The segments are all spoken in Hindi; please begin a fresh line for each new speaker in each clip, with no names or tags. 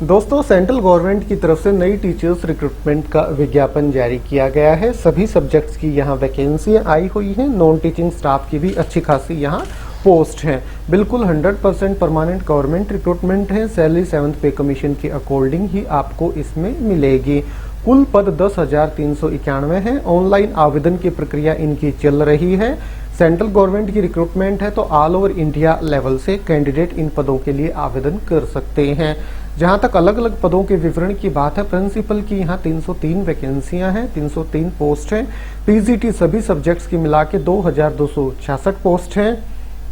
दोस्तों, सेंट्रल गवर्नमेंट की तरफ से नई टीचर्स रिक्रूटमेंट का विज्ञापन जारी किया गया है। सभी सब्जेक्ट्स की यहाँ वैकेंसियाँ आई हुई हैं। नॉन टीचिंग स्टाफ की भी अच्छी खासी यहाँ पोस्ट हैं। बिल्कुल 100% परमानेंट गवर्नमेंट रिक्रूटमेंट है। सैलरी 7th पे कमीशन के अकॉर्डिंग ही आपको इसमें मिलेगी। कुल पद 10,391 है। ऑनलाइन आवेदन की प्रक्रिया इनकी चल रही है। सेंट्रल गवर्नमेंट की रिक्रूटमेंट है तो ऑल ओवर इंडिया लेवल से कैंडिडेट इन पदों के लिए आवेदन कर सकते हैं। जहां तक अलग अलग पदों के विवरण की बात है, प्रिंसिपल की यहाँ 303 वैकेंसियां हैं, 303 पोस्ट हैं। पीजीटी सभी सब्जेक्ट्स की मिला के 2,266 पोस्ट हैं।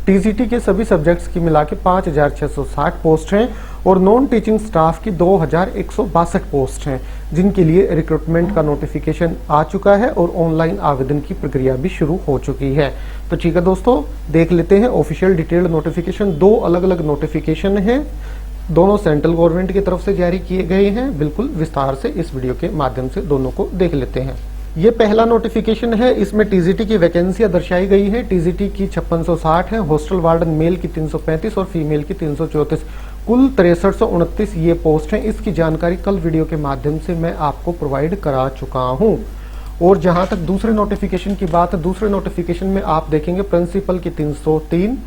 टीजीटी के सभी सब्जेक्ट्स की मिला के 5,660 पोस्ट हैं और नॉन टीचिंग स्टाफ की 2,162 पोस्ट हैं, जिनके लिए रिक्रूटमेंट का नोटिफिकेशन आ चुका है और ऑनलाइन आवेदन की प्रक्रिया भी शुरू हो चुकी है। तो ठीक है दोस्तों, देख लेते हैं ऑफिशियल डिटेल्ड नोटिफिकेशन। दो अलग अलग नोटिफिकेशन हैं, दोनों सेंट्रल गवर्नमेंट की तरफ से जारी किए गए हैं। बिल्कुल विस्तार से इस वीडियो के माध्यम से दोनों को देख लेते हैं। ये पहला नोटिफिकेशन है, इसमें टीजीटी की वैकेंसियां दर्शाई गई है। टीजीटी की 5660 है, हॉस्टल वार्डन मेल की 335 और फीमेल की 334, कुल 6329 ये पोस्ट हैं। इसकी जानकारी कल वीडियो के माध्यम से मैं आपको प्रोवाइड करा चुका हूं। और जहां तक दूसरे नोटिफिकेशन की बात है, दूसरे नोटिफिकेशन में आप देखेंगे प्रिंसिपल की 303,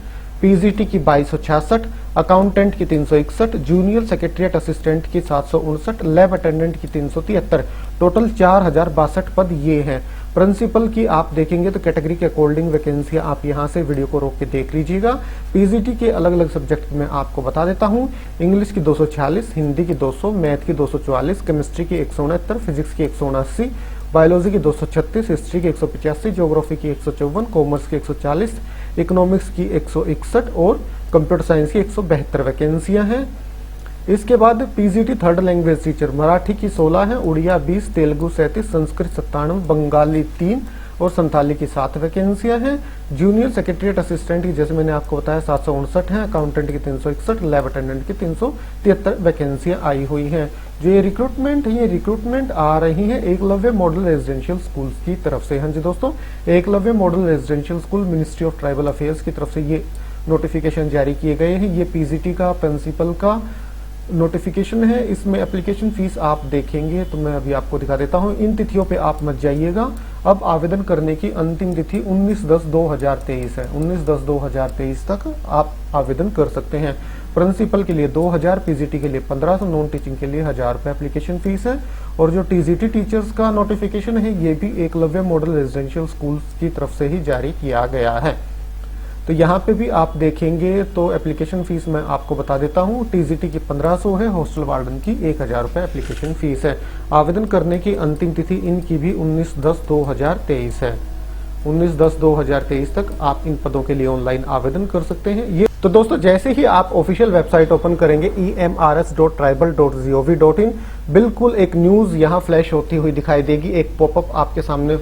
पीजीटी की 2266, अकाउंटेंट की 361, जूनियर सेक्रेटरीट असिस्टेंट की 759, लैब अटेंडेंट की 373, टोटल 4062 पद ये हैं। प्रिंसिपल की आप देखेंगे तो कैटेगरी के अकॉर्डिंग वैकेंसियां आप यहां से वीडियो को रोक के देख लीजिएगा। पीजीटी के अलग अलग सब्जेक्ट में आपको बता देता हूं। इंग्लिश की 246, हिंदी की 200, मैथ की 244, केमिस्ट्री की 169, फिजिक्स की 179, बायोलॉजी की 236, हिस्ट्री की 185, ज्योग्राफी की 154, कॉमर्स की 140, इकोनॉमिक्स की 161 और कंप्यूटर साइंस की 172 वैकेंसियां हैं। इसके बाद PGT third language teacher Marathi की 16 है, उड़िया 20, तेलुगु 37, संस्कृत 97, बंगाली 3 और संथाली की 7 वैकेंसियां हैं। जूनियर सेक्रेटरीट असिस्टेंट की जैसे मैंने आपको बताया 759 है, अकाउंटेंट की 361, लैब अटेंडेंट की 373 वैकेंसियां आई हुई हैं। जो ये रिक्रूटमेंट आ रही है एकलव्य मॉडल रेजिडेंशियल स्कूल की तरफ से। हाँ जी दोस्तों, Eklavya model residential school ministry of tribal affairs की तरफ से ये नोटिफिकेशन जारी किए गए हैं। ये पीजीटी का प्रिंसिपल का नोटिफिकेशन है। इसमें एप्लीकेशन फीस आप देखेंगे तो मैं अभी आपको दिखा देता हूं। इन तिथियों पे आप मत जाइएगा। अब आवेदन करने की अंतिम तिथि 19/10/2023 है। 19/10/2023 तक आप आवेदन कर सकते हैं। प्रिंसिपल के लिए 2000, पीजीटी के लिए 1500, नॉन टीचिंग के लिए 1000 रुपए एप्लीकेशन फीस है। और जो टीजीटी टीचर्स का नोटिफिकेशन है ये भी एकलव्य मॉडल रेजिडेंशियल स्कूल की तरफ से ही जारी किया गया है। तो यहाँ पे भी आप देखेंगे तो एप्लीकेशन फीस मैं आपको बता देता हूँ। टीजीटी की 1500 है, हॉस्टल वार्डन की 1000 रुपए एप्लीकेशन फीस है। आवेदन करने की अंतिम तिथि इनकी भी 19/10/2023 है। 19/10/2023 तक आप इन पदों के लिए ऑनलाइन आवेदन कर सकते हैं। ये तो दोस्तों, जैसे ही आप ऑफिशियल वेबसाइट ओपन करेंगे emrs.tribal.gov.in, बिल्कुल एक न्यूज यहाँ फ्लैश होती हुई दिखाई देगी। एक पॉपअप आपके सामने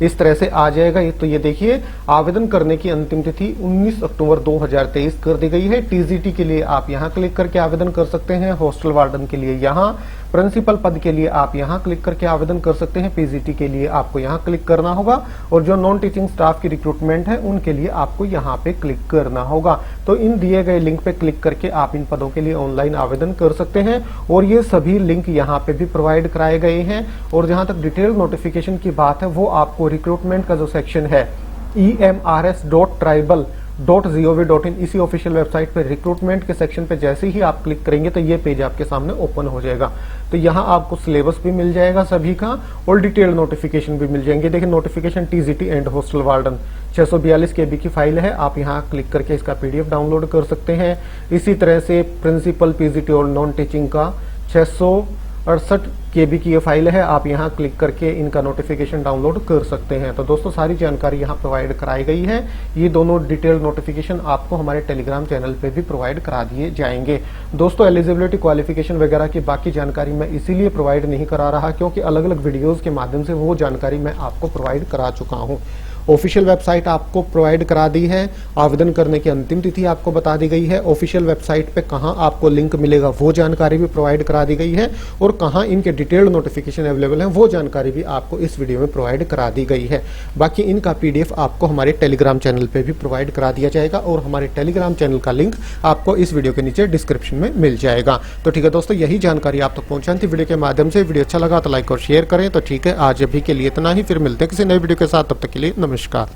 इस तरह से आ जाएगा। तो ये देखिए, आवेदन करने की अंतिम तिथि 19 अक्टूबर 2023 कर दी गई है। टीजीटी के लिए आप यहाँ क्लिक करके आवेदन कर सकते हैं। हॉस्टल वार्डन के लिए यहाँ, प्रिंसिपल पद के लिए आप यहाँ क्लिक करके आवेदन कर सकते हैं। पीजीटी के लिए आपको यहाँ क्लिक करना होगा और जो नॉन टीचिंग स्टाफ की रिक्रूटमेंट है उनके लिए आपको यहाँ पे क्लिक करना होगा। तो इन दिए गए लिंक पे क्लिक करके आप इन पदों के लिए ऑनलाइन आवेदन कर सकते हैं। और ये सभी लिंक यहाँ पे भी प्रोवाइड कराए गए हैं। और जहां तक डिटेल नोटिफिकेशन की बात है वो आपको रिक्रूटमेंट का जो सेक्शन है emrs.tribal.gov.in, इसी ऑफिशियल वेबसाइट पे रिक्रूटमेंट के सेक्शन पे जैसे ही आप क्लिक करेंगे तो ये पेज आपके सामने ओपन हो जाएगा। तो यहाँ आपको सिलेबस भी मिल जाएगा सभी का और डिटेल नोटिफिकेशन भी मिल जाएंगे। देखिए, notification TGT and hostel warden 642 KB की फाइल है। आप यहाँ क्लिक करके इसका PDF डाउनलोड कर सकते हैं। इसी तरह से प्रिंसिपल, पीजीटी और नॉन टीचिंग का 668 KB की ये फाइल है। आप यहाँ क्लिक करके इनका नोटिफिकेशन डाउनलोड कर सकते हैं। तो दोस्तों, सारी जानकारी यहाँ प्रोवाइड कराई गई है। ये दोनों डिटेल नोटिफिकेशन आपको हमारे टेलीग्राम चैनल पे भी प्रोवाइड करा दिए जाएंगे। दोस्तों, एलिजिबिलिटी, क्वालिफिकेशन वगैरह की बाकी जानकारी मैं इसीलिए प्रोवाइड नहीं करा रहा क्योंकि अलग अलग वीडियोज के माध्यम से वो जानकारी मैं आपको प्रोवाइड करा चुका हूँ। ऑफिशियल वेबसाइट आपको प्रोवाइड करा दी है, आवेदन करने की अंतिम तिथि आपको बता दी गई है, ऑफिशियल वेबसाइट पे कहां आपको लिंक मिलेगा वो जानकारी भी प्रोवाइड करा दी गई है, और कहां इनके डिटेल्ड नोटिफिकेशन अवेलेबल है वो जानकारी भी आपको इस वीडियो में प्रोवाइड करा दी गई है। बाकी इनका पीडीएफ आपको हमारे टेलीग्राम चैनल पे भी प्रोवाइड करा दिया जाएगा, और हमारे टेलीग्राम चैनल का लिंक आपको इस वीडियो के नीचे डिस्क्रिप्शन में मिल जाएगा। तो ठीक है दोस्तों, यही जानकारी आप तक पहुंचानी थी वीडियो के माध्यम से। वीडियो अच्छा लगा तो लाइक और शेयर करें। तो ठीक है, आज अभी के लिए इतना ही, फिर मिलते हैं किसी नए वीडियो के साथ, तब तक के लिए नमस्कार।